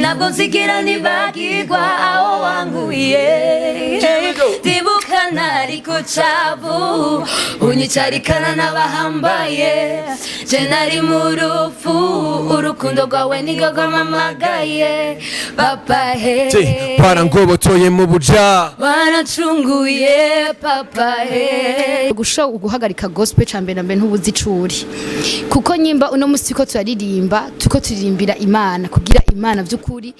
ntabwo nzigera nibagirwa aho wanguye ndibuka nari ku cavu unyicarikana n'abahambaye je nari mu rupfu urukundo rwawe nirwo rwamamagaye papa he barangobotoye mu buja baracunguye papa he gusha guhagarika gospel cambe na mbe ntubuzi icuri kuko nyimba uno musi ko turaririmba tuko turirimbira Imana kugira Imana vy'ukuri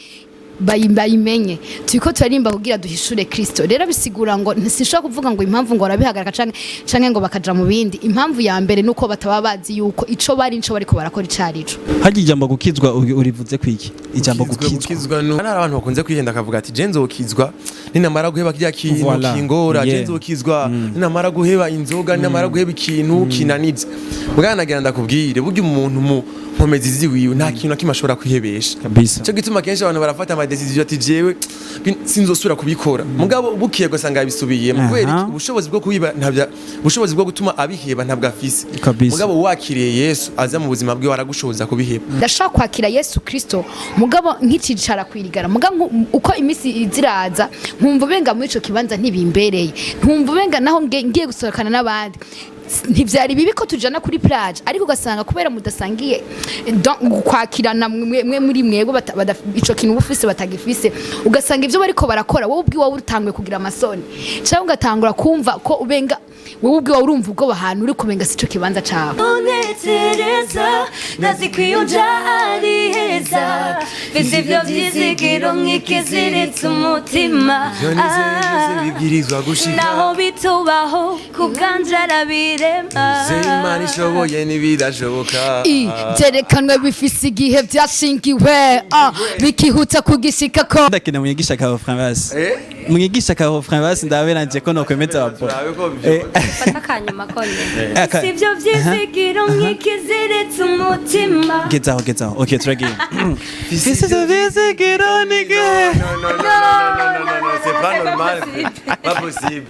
bayimenye turiko turarimba kugira duhishure Kristo rero bisigura ngo sinshobora kuvuga ngo impamvu ngo arabihagarika canke ngo bakaja mu bindi impamvu ya mbere nuko bataba bazi yuko ico bariko barakora icarico hagiye ijambo gukizwa urivuze kwiki ijambo gukizwa hari abantu bakunze kwihenda akavuga ati je nzokizwa ninamara guheba kirya kintu kingora je nzokizwa ninamara guheba inzoga ninamara guheba ikintu kinaniza bwanagira ndakubwire burya umuntu mu nkomezi ziwiwe nta kintu nakimashobora kwihebesha kabisa cyo gituma kenshi abantu barafata ama decision ati jewe sinzosubira kubikora mugabo bukiye gasanga yabisubiye mu kweri ubushobozi bwo kuyiba ntabya ubushobozi bwo gutuma abiheba ntabwo afise mugabo wakiriye Yesu aza mu buzima bwe waragushoboza kubiheba ndashaka kwakira Yesu Kristo mugabo nkicicara kwirigara mugabo uko imisi iziraza nkumva benga muri ico kibanza ntibimbereye nkumva benga naho ngiye gusohokana n'abandi ntivyari bibi ko tujana kuri plage ariko ugasanga kubera mudasangiye kwakirana mwe muri mwego ico kintu bufise batagifise ugasanga ivyo bariko barakora wowe ubwi wawe urutangwe kugira amasoni cyangwa ugatangura kumva ko ubenga wowe ubwi wawe urumva ubwo bahantu uri kubenga sico kibanza cawe unetereza nazikwiyonja ari heza bizivyo vyizigiro nk'ikiziritse umutima bibwirizwa gushika naho bitubaho kubwanje arabirema Imana ishoboye n'ibidashoboka byerekanwe bifise igihe vyashingiwe bikihuta kugishika ko ndakina mwigisha ka refrain basi mwigisha ka refrain basi ndaberanje ko no kwemeza abo fata kanyuma konye sivyo vyizigiro nk'ikiziritse umutima gezaho okay turagiye sivyo vyizigiro nige non c'est pas normal pas possible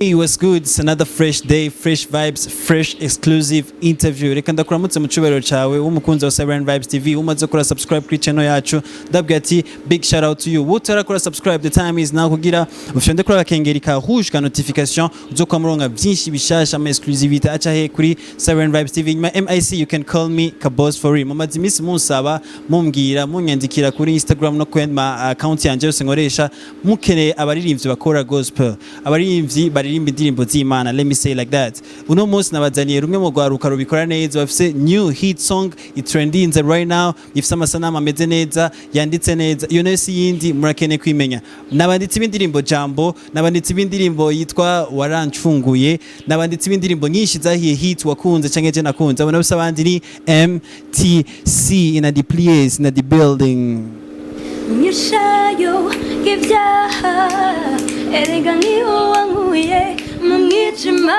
Hey, what's good? It's another fresh day, fresh vibes, fresh exclusive interview. Reka ndakuramutse mu cubero cawe w'umukunzi wa Siren Vibes TV umaze kora subscribe kuri channel yacu ndabwira ati big shout out to you. Wutarakora subscribe, the time is now kugira ufyonde kuri akengeri ka rouge ka notification uzoka muronga byinshi bishasha ama exclusivity acha he kuri Siren Vibes TV. My MIC you can call me Kabos for real. Mamazi miss munsaba mumbwira munyandikira kuri Instagram no kwen ma account yanje yose nkoresha mukeneye abaririmbyi bakora gospel abaririmbyi baririmba indirimbo z'Imana, let me say like that. Uno munsi nabazaniye rumwe mu rwaruka rubikora neza bafise new hit song trending right now ifise amasanamu ameze neza yanditse neza iyo nayo si yindi murakene kwimenya nabanditse ibindirimbo jambo nabanditse ibindirimbo yitwa warancunguye nabanditse ibindirimbo nyinshi zahiye hit wakunze canke je nakunze abona bose abandi ni MTC in the place in the building nyishayo y'ivyaha erega niho wanguye mu mwijima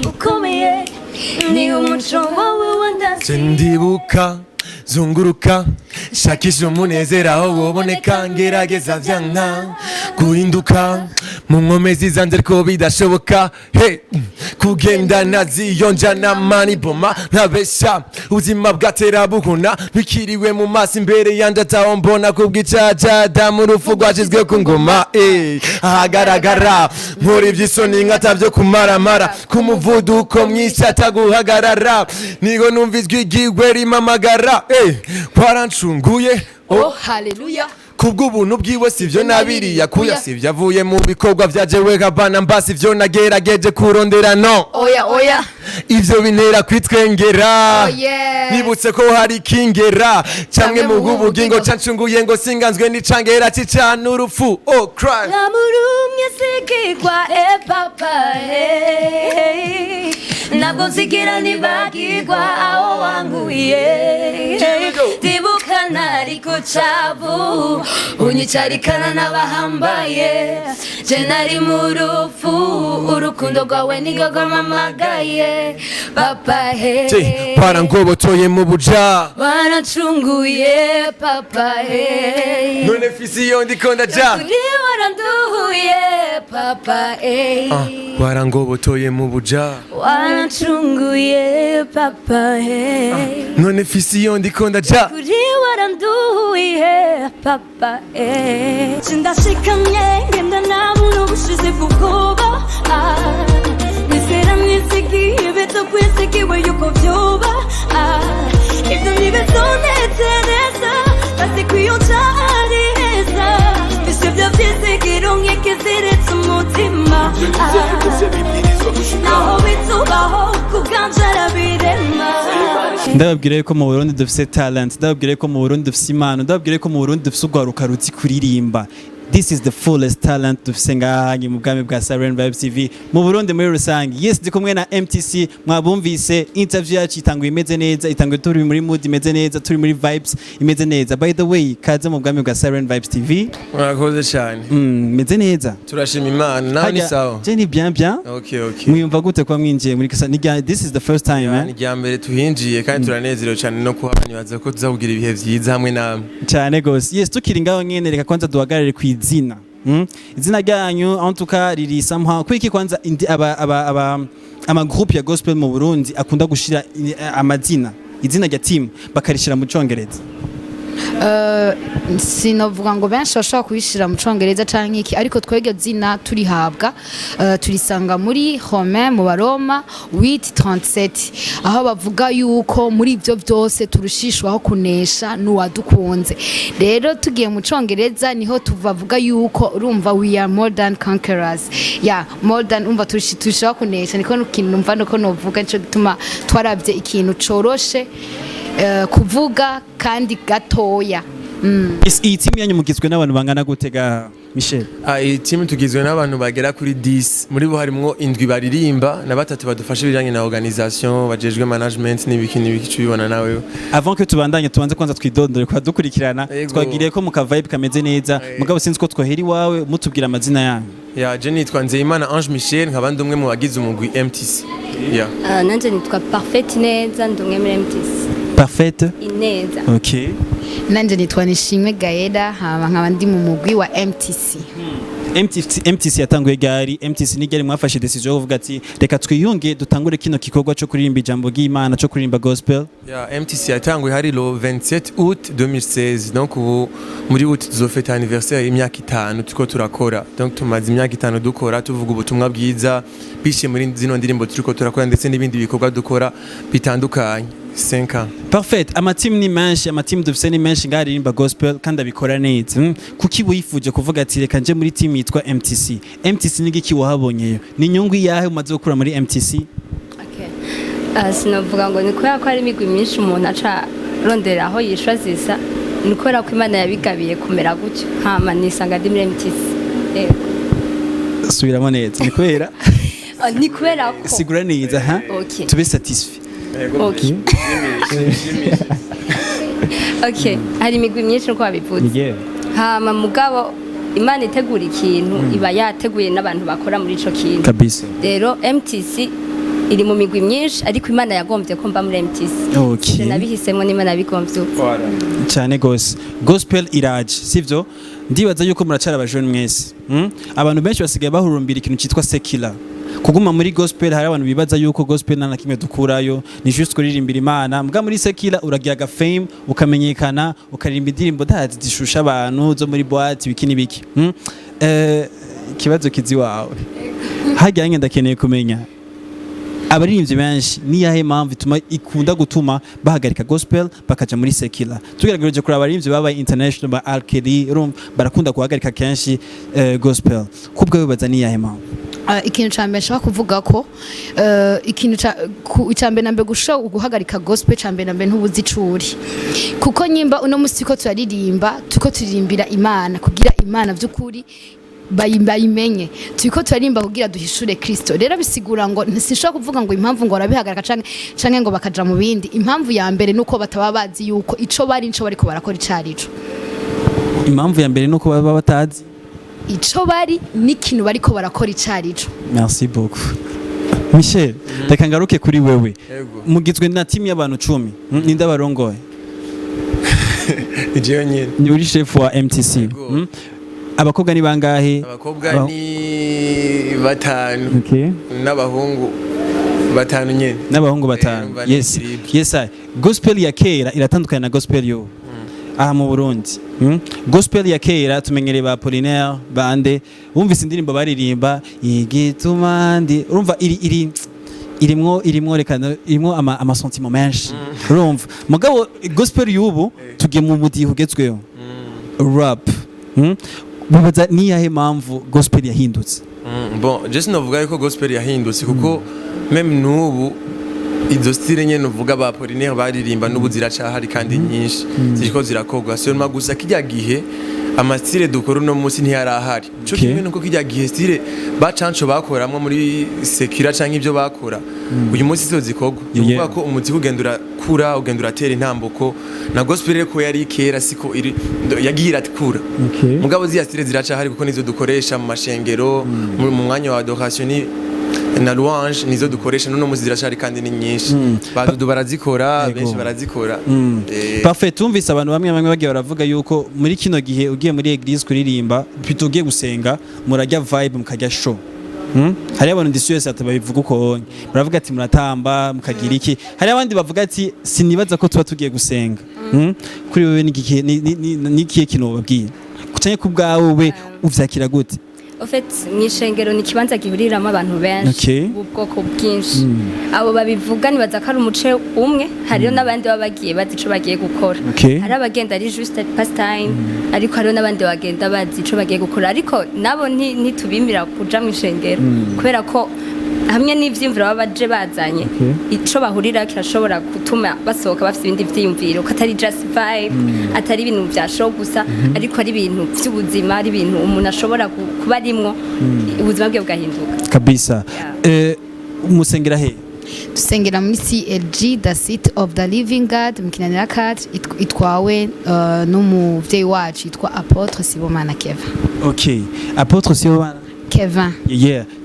ukomeye ni umuco wawe wandase ndibuka zunguruka shakisha umunezero aho woboneka ngerageza vyanka guhinduka mu nkomezi zanjye ko bidashoboka kugenda naziyonja na mani boma ntabesha ubuzima bwatera buhuna bikiriwe mu maso imbere yanje ataho mbona kubw'icaca mu rufu rwashizwe ku ngoma ahagaragara nkora ivy'isoni nkatavyo kumaramara ku muvuduko mwinshi ataguhagarara nigo numva ijwi ryigwe rimamagara warancunguye oh haleluya kubw'ubuntu bwiwe sivyo nabiriya kuya sivyo avuye mu bikorwa vya jewe kabana mbasi vyo nagerageje kurondera no oya ivyo bintera kwitwengera nibutse ko hari kingera camwe mu bugingo cancunguye ngo singanzwe n'icangera cicana urupfu oh cry namurumye sikigwa papa ntabwo nzigera nibagirwa aho wanguye ndibuka nari ku chavu unyicarikana n'abahambaye je nari mu rupfu urukundo rwawe nirwo rwamamagaye papa he warangobotoye mu buja waracunguye papa he none fisi iyo ndiko ndaja kuri waranduhuye papa he warangobotoye mu buja waracunguye papa he none fisi iyo ndiko ndaja kuri waranduhuye papa he sindashikamye ngenda nabona ubushize bw'ubwoba nisera mwisigiye beto kwisigiwe yuko vyoba ibyo ntibizonezereza basi kwiyonja ari heza ivyo byo vyizigiro nk'ikiziretse umutima naho bitubaho kuganja arabirema ndababwira ko mu Burundi dufise talent, ndababwira ko mu Burundi dufise impano, ndababwira ko mu Burundi dufise urwaruka ruzi kuririmba. This is the fullest talent dufise ngaha mu bwami bwa Siren Vibes TV mu Burundi muri rusange. Yes, ndi kumwe na MTC, mwabumvise interview yacu itanguye imeze neza, itanguye turi muri mood imeze neza, turi muri vibes imeze neza. By the way, kaze mu bwami bwa Siren Vibes TV. murakoze cyane Imeze neza. turashima Imana nawe ni sawa Je ni bien. okay Mwiyumva gute kwa mwinjiye muri kasa? This is the first time, ni rya mbere tuhinjiye kandi turanezerewe cyane no kuhabanibaza ko tuzakugira ibihe byiza hamwe namwe cyane gose. Yes, tukiri ngaho nyene reka kwanza duhagarare ku izina. Izina ryanyu en tout cas riri somehow kwiki kwanza ama group ya gospel mu Burundi akunda gushira amazina izina rya team bakarishira mu Congereza. Sinovuga ngo benshi bashobora kubishira mu Congereza canke iki, ariko twege zina turihabwa turisanga muri Romain mu Baroma 8:37 aho bavuga yuko muri ivyo vyose turushishwaho kunesha n'uwadukunze. Rero tugiye mu Congereza niho tuvavuga yuko urumva we are more than conquerors, more than umva turushishwaho kunesha, niko nukintu numva nuko novuga ico gituma twarabye ikintu coroshe kuvuga kandi gatoya. Iyi team yanyu mugizwe n'abantu bangana gutega Michel? iyi team tugizwe n'abantu bagera kuri 10 muri bo harimo 7 baririmba na 3 badufasha ibijanye na organisation bajejwe management n'ibiki cubibona nawe. Avant que tubandanye tubanze kwanza twidondore kwa dukurikirana twagiriye ko muka vibe kameze neza mugabo sinzi ko twoheri wawe mutubwira amazina yanyu. Je nitwa Nzeyimana Ange Michel nkaba ndumwe mu bagize umugwi MTC. nanje nitwa Parfaite Ineza ndumwe muri MTC. Parfaite Ineza. Okay. Nanje nitwa Nishimwe Gaeda nkaba ndi mu mugwi wa MTC. MTC yatanguye gari. MTC nigere mwafashe decision yo kuvuga ati reka twiyunge dutangure kino kikorwa cyo kuririmba ijambo ry'Imana cyo kuririmba gospel. MTC yatanguye hari le 27 août 2016 donc ubu muri août tuzofeta anniversaire y'imyaka 5 tuko turakora, donc tumaze imyaka 5 dukora tuvuga ubutumwa bwiza bishe muri zino ndirimbo turiko turakora ndetse n'ibindi bikorwa dukora bitandukanye. 5 ans. Parfait. Amateam ni menshi, amateam dufise ni menshi ngaririmba gospel kandi abikora neza. Kuki wifuje kuvuga ati reka nje muri team yitwa MTC? MTC ni giki wahabonyeyo? Ni nyungu yahe umaze gukura muri MTC? Okay. Sinovuga ngo niko ko ari imigwi myinshi umuntu aca rondera aho yishwa zisa. Niko ko Imana yabigabiye kumera gutyo. Hama nisanga ndi muri MTC. Subiramo neza. Ni kwera? Ni kwera ko. Sigura neza ha? Okay. Tube satisfait. Okay. Okay, hari imigwi myinshi uko babivuze. Hama mugabo Imana itegura ikintu iba yateguye n'abantu bakora muri ico kintu. Kabisa. Rero MTC iri mu migwi myinshi ariko Imana yagombye ko mba muri MTC. Okay. Nabihisemo n'Imana yabigombye. Cyane gose. Gospel iraje, sivyo? Ndibaza yuko muracara abajone mwese. Abantu benshi basigaye bahurumbira ikintu cyitwa secular. Kuguma muri gospel hari abantu bibaza yuko gospel nana kimwe dukurayo ni just kuririmbira Imana, mbwa muri secular uragira ga fame ukamenyekana ukaririmba indirimbo dazi zishusha abantu zo muri boîte biki nibiki. Kibazo kizi wawe hajyanye ndakeneye kumenya abaririmbyi benshi ni yahe mpamvu ituma ikunda gutuma bahagarika gospel bakaja muri secular. Tugerageje kuri abaririmbyi baba international ba Alkeli barakunda guhagarika kenshi gospel. Kubwa bibaza ni yahe mpamvu? Ikintu cyambere nshaka kuvuga ko ikintu cyambere nambe guhagarika gospel cyambere nambe ntubuzicuri kuko nyimba uno musi ko turirimbira Imana kugira Imana by'ukuri bayimenye turiko turarimba kugira duhishure Kristo. Rero bisigura ngo ntishobora kuvuga ngo impamvu ngo arabihagarika canke ngo bakaja mu bindi. Impamvu ya mbere nuko bataba bazi yuko ico bariko barakora icarico. impamvu ya mbere nuko baba batazi. ico bari n'ikintu bariko barakora icarico. Merci beaucoup. Michel, reka ngaruke kuri wewe. Yego. Mugizwe na timu y'abantu 10. Ninde abarongoye? Jewe nyene. Ni uri chef wa MTC. Yego. Abakobwa ni bangahe? Abakobwa ni batanu. Okay. N'abahungu batanu nyene. N'abahungu batanu. Numva Yes. n'ikiribwa. Yes I. Gospel ya kera iratandukanye na gospel yo. Aha mu Burundi. Gospel ya kera tumenyereye ba Apollinaire bande wumvise indirimbo baririmba igituma ndi urumva irimwo rekana irimwo ama sentiment menshi urumva mugabo gospel y'ubu tugiye mu mudiho ugezweho rap mubaza ni yahe mpamvu gospel yahindutse. Bon, just novuga yuko gospel yahindutse kuko meme nubu izo style nyene uvuga ba Apollinaire baririmba n'ubu ziracahari kandi nyinshi ziriko zirakogwa seulement gusa kijya gihe amastyle dukora no munsi ntiyarahari cyo kimwe nuko kijya gihe style bacanco bakoramwe muri sekira canke ivyo bakora uyu munsi zo zikogwa uvuga ko umuti ugendura kura ugendura tera intambuko na gospel ko yari kera siko iri yagira atkura mugabo ziya style ziracahari kuko nizo dukoresha mu mashengero mu mwanya wa adoration na louange nizo dukoresha none muzi zirashari kandi ni nyinshi badudu barazikora benshi barazikora parfait tumvise abantu bamwe bagiye baravuga yuko muri kino gihe ugiye muri eglise kuririmba pito ugiye gusenga murajya vibe mukajya show hari abantu ndisiyose atababivuga uko baravuga ati muratamba mukagira iki hari abandi bavuga ati sinibaza ko tuba tugiye gusenga kuri wewe nikiye kino babwiye kucanye ku bwawe uvyakira gute? En fait, mw'ishengero ni ikibanza gihuriramo abantu benshi ubwoko bwinshi abo babivuga nibaza ko ari umuce umwe hariyo n'abandi baba bagiye bazi ico bagiye gukora hari abagenda ari juste pastime ariko hariyo n'abandi bagenda bazi ico bagiye gukora ariko nabo ntitubimira kuja mw'ishengero kubera ko hamwe n'ivyimviro baba baje bazanye ico bahurira kirashobora gutuma basohoka bafite ibindi vyiyumviro ko atari just vibe atari ibintu vya show gusa ariko ari ibintu vy'ubuzima ari ibintu umuntu ashobora kuba arimwo ubuzima bwe bugahinduka kabisa. Umusengera he? Dusengera muri CLG the City of the Living God mu Kinanira Cat itwawe n'umuvyeyi wacu yitwa Apotre Sibomana Kevin. Okay, Apotre Sibomana Kevin.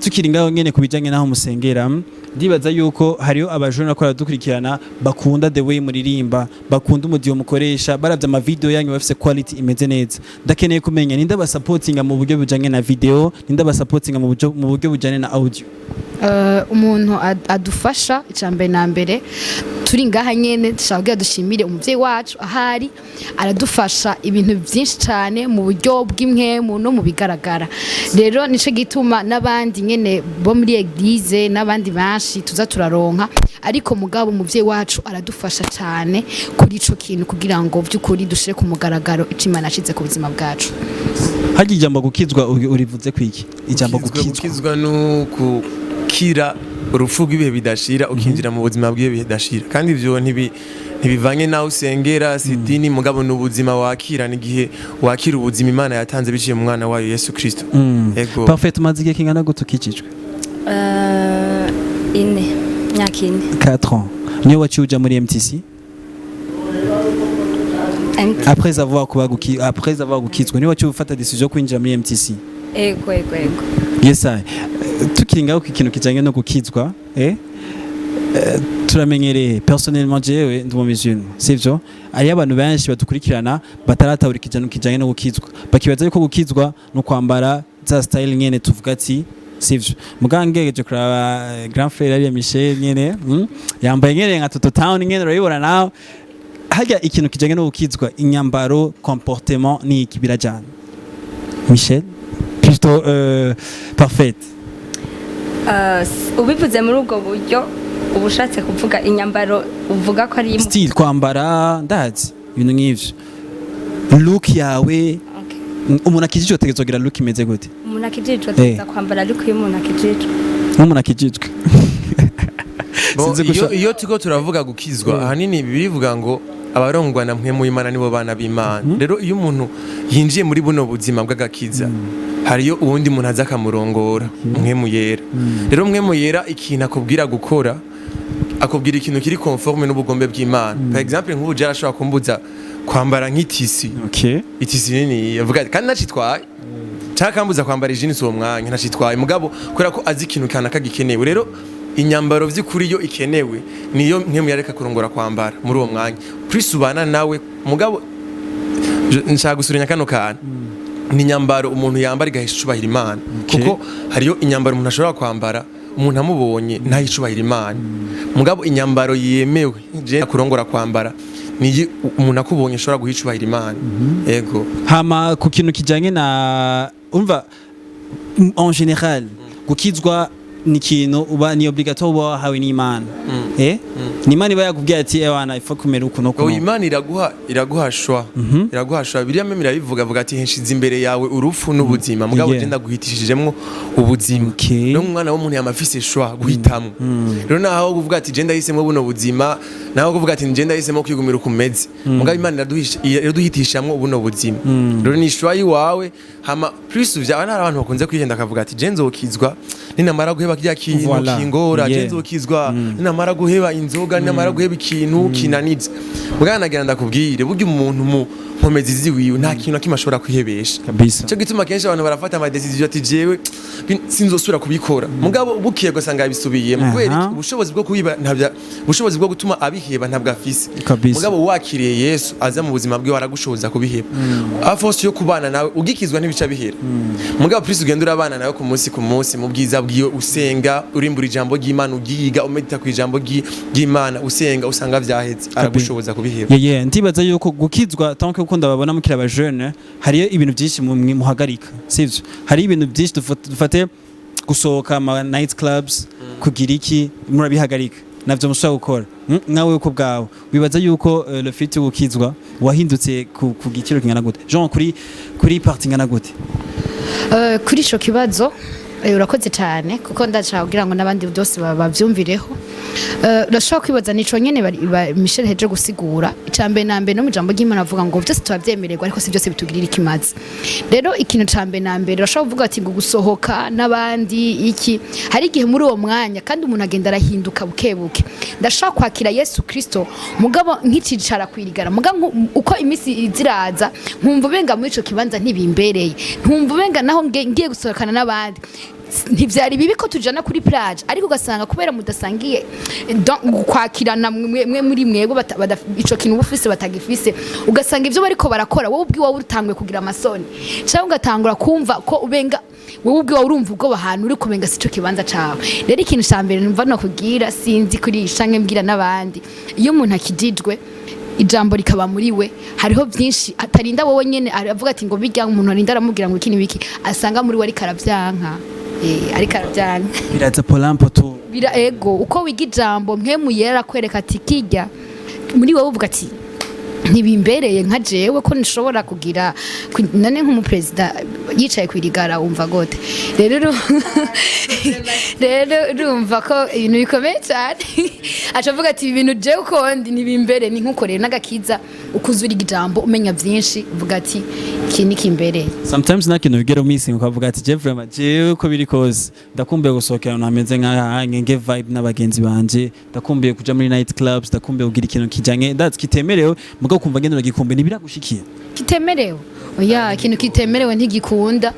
Tukiri ngaho nyene kubijanye naho musengera ndibaza yuko hariyo abajura nakora dukurikirana bakunda the way muririmba bakunda umudiyo mukoresha baravye ama video yanyu bafise quality imeze neza ndakeneye kumenya ninda ba supportinga mu buryo bujanye na video ninda ba supportinga mu buryo bujanye na audio. Umuntu adufasha icambere na mbere turi ngaha nyene dushaka dushimire umuvyeyi wacu ahari aradufasha ibintu byinshi cyane mu buryo bw'imwemu no mu bigaragara rero nico gituma n'abandi nyene bo muri eglise n'abandi banshi tuza turaronka ariko mugabo umuvyeyi wacu aradufasha cyane kuri ico kintu kugira ngo by'ukuri dushire ku mugaragaro icimana ashize ku buzima bwacu. Haje ijambo gukizwa urivuze kwiki? Ijambo gukizwa nuko kira urupfu rw'ibihe bidashira ukinjira mu buzima bw'ibihe bidashira kandi ivyo ntibivanye nawe usengera sidini mugabo n'ubuzima wakira n'igihe wakira ubuzima Imana yatanze biciye mu mwana wayo Yesu Kristo. Yego. Parfait mazi gihe kingana gute ukijijwe? 4 myaka 4 ans. Niyo waciuja muri MTC? Après avoir gukizwa niyo waciye ufata decision kwinjira muri MTC? Ego. Yes I. Tukiringaho ku kintu kijanye no gukizwa turamenyereye personnellement jewe ndi mu mizino sivyo ari abantu benshi badukurikirana bataratahura kijanye no gukizwa bakibaza yuko gukizwa no kwambara za style nyene tuvuga ati sivyo mugangeje kuraba grand frère ari Michel nyene yambaye nyene nka Toto Town nyene urayibona nawe hajya ikintu kijanye no gukizwa inyambaro comportement ni ikibirajana Michel plutôt parfait. Ubivuze muri ubwo buryo ubushatse kuvuga inyambaro uvuga ko ari style kwambara ndazi ibintu nk'ivyo look yawe umuntu akijijwe tegezogira look imeze gute? Umuntu akijijwe tegeza kwambara look y'umuntu akijijwe umuntu akijijwe iyo tuko turavuga gukizwa ahanini bivuga ngo abarongwa na mpwemu y'Imana nibo bana b'Imana rero iyo umuntu yinjiye muri buno buzima bw'agakiza hariyo ubundi muntu aza akamurongora mpwemu yera rero mpwemu yera ikintu akubwira gukora akubwira ikintu kiri conforme n'ubugombe bw'Imana par exemple nk'ubu jara ashobora kumbuza kwambara nk'itisi itisi nini yavuga kandi nacitwaye cyakambuza kwambara ijinisi uwo mwanya nacitwaye mugabo kubera ko azi ikintu kanaka gikenewe rero inyambaro vy'ukuri yo ikenewe niyo ntemu yareka kurongora kwambara muri uwo mwanya kwisubana nawe mugabo nshaka gusurenya kano kana ni nyambaro umuntu yambara igahishubahira Imana kuko hariyo inyambaro umuntu ashobora kwambara umuntu amubonye ntayishubahira Imana mugabo inyambaro yemewe je kurongora kwambara ni umuntu akubonye ashobora guhishubahira Imana ego hama ku kintu kijanye na umva en général gukizwa ni kintu uba ni obligatoire uba hawe n'Imana ni Imana iba yakubwiye ati ewana ifa kumera uko no kuno Imana iraguha shwa iraguha shwa biriya meme irabivuga avuga ati henshize imbere yawe urufu n'ubuzima mugabo je ndaguhitishijemwo ubuzima no mwana w'umuntu yamafise shwa guhitamwo rero naho kuvuga ati je ndahisemo buno buzima naho kuvuga ati je ndahisemo kwigumira ukumeze mugabo Imana iraduhitishamwo buno buzima rero ni shwa yiwawe hama plus vyabana abantu bakunze kwihenda akavuga ati je nzokizwa ninamara guheba kirya kintu kingora je nzokizwa ninamara guheba inzoga ninamara guheba ikintu kinaniza mugana nagira ndakubwire burya umuntu mu nkomezi ziwiwe nta kintu nakimwe ashobora kwihebesha kabisa cyo gituma kenshi abantu barafata ama decision ati jewe sinzosubira kubikora mugabo bukiye gusanga yabisubiye kubera ubushobozi bwo kubiba ntabya ubushobozi bwo gutuma abiheba ntabwo afise mugabo wakiriye Yesu aza mu buzima bwe waragushoboza kubiheba afose yo kubana nawe ugikizwa n'ibica bihera mugabo plus ugenda urabana nawe ku munsi mu bwiza bwiyo usenga urimbura ijambo ry'Imana ugiga umedita ku ijambo ry'Imana usenga usanga vyahetse aragushoboza kubiheba ndibaza yuko gukizwa tant que ukunda babona mukira aba jeune hariyo ibintu byinshi muhagarika sivyo hari ibintu byinshi dufate gusohoka ama night clubs kugira iki murabihagarika navyo mushaka gukora nawe uko bwawe wibaza yuko le fait gukizwa wahindutse ku giciro kingana gute Jean kuri party ngana gute kuri ico kibazo urakoze cyane kuko ndashaka kugira ngo nabandi byose bavyumvireho urashobora kwibaza nico nyene Michel heje gusigura icambe nambe no mu jambo ry'Imana avuga ngo byose tubavyemererwa ariko si byose bitugirira ikimazi rero ikintu cambe nambe urashobora kuvuga ati ngo gusohoka nabandi iki hari igihe muri uwo mwanya kandi umuntu agenda arahinduka bukebuke ndashaka kwakira Yesu Kristo mugabo nkicicara kwirigara mugabo uko imisi iziraza nkumva benga muri ico kibanza ntibimbereye nkumva benga naho ngiye gusohokana nabandi ntivyari bibi ko tujana kuri plage ariko ugasanga kubera mudasangiye kwakirana mwe muri mwego ico kintu bufise batagifise ugasanga ivyo bariko barakora wowe ubwi wawe utangwe kugira amasoni cyangwa ugatangura kumva ko ubenga wowe ubwi wawe urumva ubwo bahantu uri kubenga sico kibanza cawe rero ikintu cyambere numva no kugira sinzi kuri shange mbwira nabandi iyo umuntu akidijwe ijambo rikaba muri we hariho byinshi atarinda wowe nyene aravuga ati ngo bijya umuntu arinda aramubwira ngo ikini biki asanga muri we ari karavyanka ariko arabyanga biraza polampo tu bira ego uko wiga ijambo mpemu yera kwereka ati kijya muri wowe uvuga ati ntibimbereye nka jewe ko nishobora kugira nane nk'umupresident yicaye kwirigara umva gute rero urumva ko ibintu bikomeye cyane acavuga ati ibintu jewe uko ntibimbereye ni nkuko rero n'agakiza ukuzura ijambo umenya byinshi uvuga ati iki ni kimbereye sometimes nakintu bigera missing ukavuga ati je vraiment jewe ko biri koze ndakumbuye gusohokera ahantu hameze nge vibe n'abagenzi banje ndakumbuye kuja muri night clubs ndakumbuye kugira ikintu kijanye that's kitemerewe mugabo kumva ngendo nagikumbuye nibiragushikiye kitemerewe oya ikintu kitemerewe ntigikunda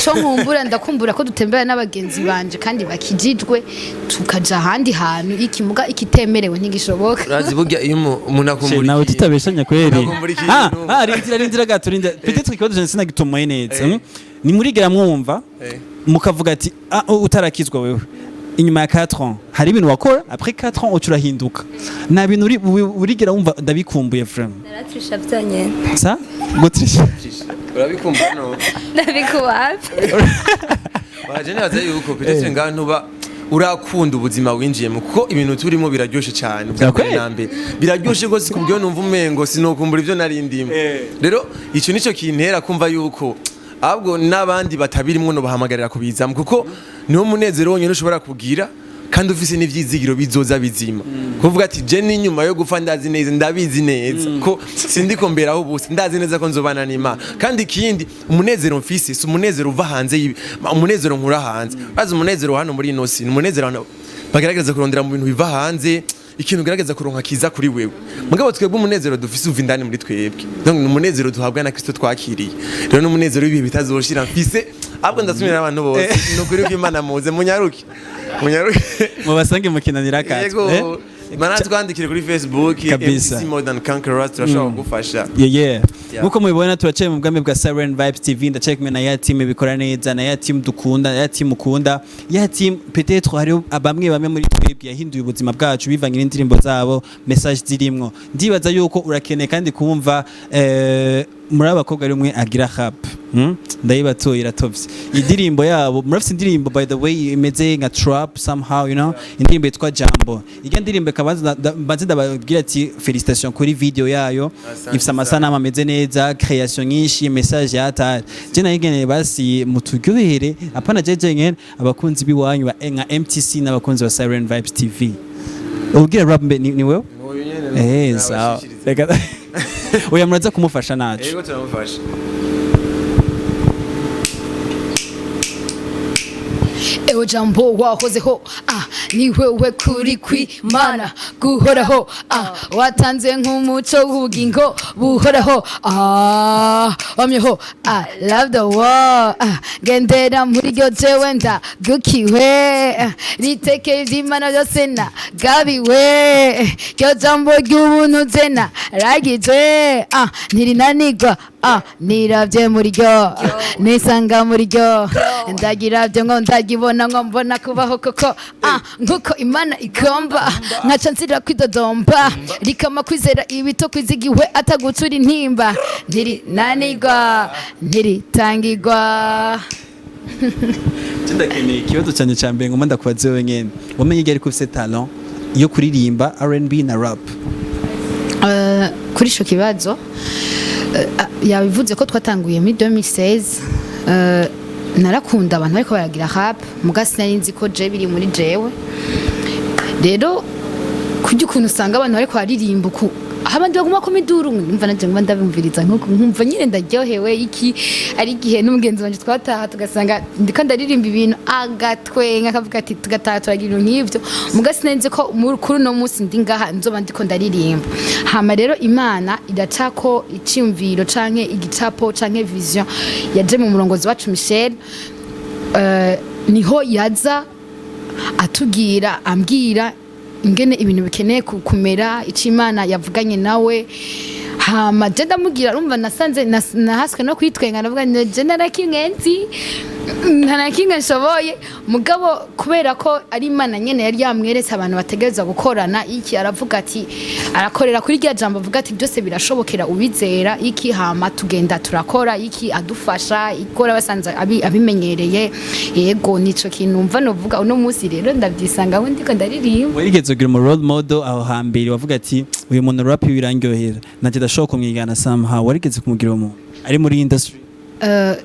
cyo nkumbura ndakumbura ko dutembera n'abagenzi banje kandi bakijijwe tukaja handi hantu ikimuga ikitemerewe ntigishoboka urazi burya iyo umuntu akumbura nawe tutabeshanya kweri rindira gato peut-être ikibazo je sinagitomoye neza ni murigera mwumva mukavuga ati utarakizwa wewe inyuma ya 4 ans hari ibintu wakora après 4 ans uturahinduka na bintu urigera wumva ndabikumbuye vraiment naratrisha byanye ça gutrisha urabikumbuye no ndabikuwapi baje naza yuko peut-être ngantuba urakunda ubuzima winjiyemo kuko ibintu turimo biraryoshe cyane ubwambere biraryoshe gose kubyo numva umengo sinokumbura ivyo narindimo rero ico nico kintera kumva yuko ahubwo n'abandi batabirimwo no bahamagarira kubizamo kuko niho munezero wonyene ushobora kugira kandi ufise n'ivyizigiro bizoza bizima kuvuga ati je ni nyuma yo gufa ndazi neza ndabizi neza ko sindiko mberaho bose ndazi neza ko nzobana n'Imana kandi ikindi umunezero mfise si umunezero uva hanze umunezero nkura hanze bazi umunezero hano muri ino si umunezero hano bagerageza kurondera mu bintu biva hanze ikintu ugerageza kuronka kiza kuri wewe mugabo twebwe umunezero dufise uva indani muri twebwe donc ni umunezero duhabwa na Kristo twakiriye rero ni umunezero w'ibihe bitazoshira mfise ahubwo ndatumira abantu bose ni ukuri ko Imana muze munyaruke mubasange mukinanira kacu Mana twandikire kuri Facebook MTC More Than Conquerors turashobora kugufasha. Nkuko mubibona turacaye mu bwami bwa Siren Vibes TV ndacheck na ya team bikora neza na ya team dukunda ya team ukunda ya team peut-être hari bamwe muri twebwe yahinduye ubuzima bwacu bivanye n'indirimbo zabo message zirimwo ndibaza yuko urakeneye kandi kumva muri abakobwa rimwe agira rap ndayibatoye iratovye indirimbo yabo murafise indirimbo by the way imeze nka trap somehow you know indirimbo yitwa Jambo iyo ndirimbo kabanza ndababwira ati felicitation kuri video yayo ifisa amasanamu ameze neza création nyinshi message yata je nayigeneye basi muturyohere apana jeje ngene abakunzi biwanyu nka MTC n'abakunzi ba Siren Vibes TV ubwira rap ni wewe sawa reka oya muraza kumufasha nacu yego turamufasha Ewe Jambo wahozeho ni wewe kuri kw'Imana guhoraho watanze nk'umuco w'ubugingo buhoraho wamyeho love the world gendera muri ryo jewe ndagukiwe riteke ivy'Imana byose nagabiwe ryo jambo ry'ubuntu zena ragizwe ntirinanigwa niravye muri ryo nisanga muri ryo ndagiravye ngo ndagibona ngo mbona kubaho koko nkuko Imana ikomba nkaca nzira kwidodomba rikama kwizera ibito kwizigiwe atagutsura intimba ntirinanigwa ntiritangigwa Tindakeneye ikibazo cyane cya mbere ngo ndakubaze wewe nyene wamenye igari ko ufite talent yo kuririmba R&B na rap kuri ico kibazo yabivuze ko twatanguye muri 2016 narakunda abantu bariko baragira rap mugasi nari nzi ko je biri muri jewe rero kujya ukuntu usanga abantu bariko baririmba ku abandi baguma ko miduru numva naje ngwa ndabumviriza nkuko nkumva nyine ndaryohewe iki ari gihe n'umugenzi wanje twataha tugasanga ndiko ndaririmba ibintu agatwenga akavuga ati tugataha turagira ibintu nk'ivyo mugasi nari nzi ko kuri no munsi ndi ngaha nzoba ndiko ndaririmba hama rero Imana iracako iciyumviro canke igicapo canke vision yaje mu murongozi wacu Michel niho yaza atubwira ambwira ingene ibintu bikeneye kumera Imana yavuganye nawe hama je ndamugira urumva nasanze nahaswe no kwitwenga navuga je narakimwenzi ntanakinga nshoboye mugabo kubera ko ari Imana nyene yari yamweretse abantu bategereza gukorana iki aravuga ati arakorera kuri rya jambo avuga ati byose birashobokera ubizera iki hama tugenda turakora iki adufasha ikora basanze abimenyereye yego nico kintu umva novuga uno munsi rero ndabyisanga aho ndiko ndaririmba wigeze ugira mu role model aho hambere wavuga ati uyu muntu rap birangyohera nanje ndashobora kumwigana somehow warigeze kumugira umuntu ari muri industry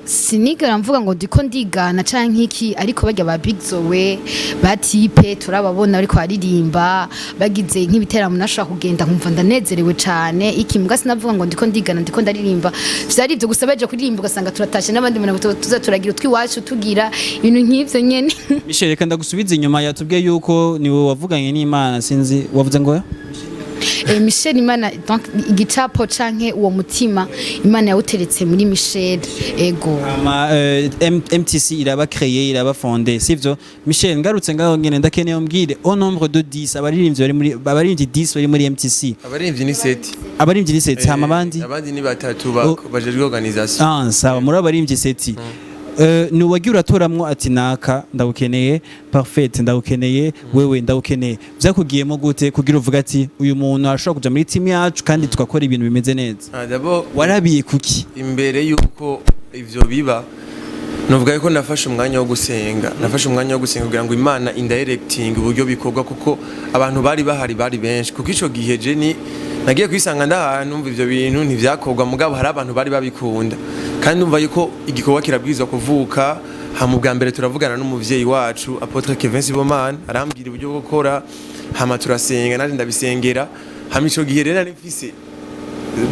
sinigera mvuga ngo ndiko ndigana canke iki ariko bajya ba Big Zoe batipe turababona ariko aririmba bagize nk'ibiteramo nashaka kugenda nkumva ndanezerewe cane iki mbwa sinavuga ngo ndiko ndigana ndiko ndaririmba vyari ivyo gusa baje kuririmba ugasanga turatashe n'abandi bantu tuza turagira utwiwacu tugira ibintu nk'ivyo nyene Michel reka ndagusubiza inyuma yatubwiye yuko niwe wavuganye n'Imana sinzi wavuze ngo Michel Imana donc igicapo canke uwo mutima Imana yawuteretse muri Michel ego MTC iraba créé iraba fondé sivyo Michel ngarutse ngaho ngene ndakeneye umbwire au nombre de 10 abaririmbyi bari muri abaririmbyi 10 bari muri MTC abaririmbyi ni 7 abaririmbyi ni 7 hama abandi ni batatu bajejwe organisation sawa muri abaririmbyi 7 ni wagira uratoramwo ati naka ndagukeneye parfait ndagukeneye wewe ndagukeneye byakugiyemo gute kugira uvuga ati uyu muntu arashobora kuja muri team yacu kandi tukakora ibintu bimeze neza d'abord warabiye kuki imbere yuko ivyo biba novuga yuko nafashe umwanya wo gusenga kugira ngo Imana indirecting uburyo bikorwa kuko abantu bari bahari bari benshi kuko ico gihe je ni nagiye kwisanga ndahantu umva ivyo bintu ntivyakorwa mugabo hari abantu bari babikunda kandi numva yuko igikorwa kirabwirizwa kuvuka hama bwa mbere turavugana n'umuvyeyi wacu Apotre Kevin Sibomana arambwira uburyo bwo gukora hama turasenga naje ndabisengera hama ico gihe rero nari mfise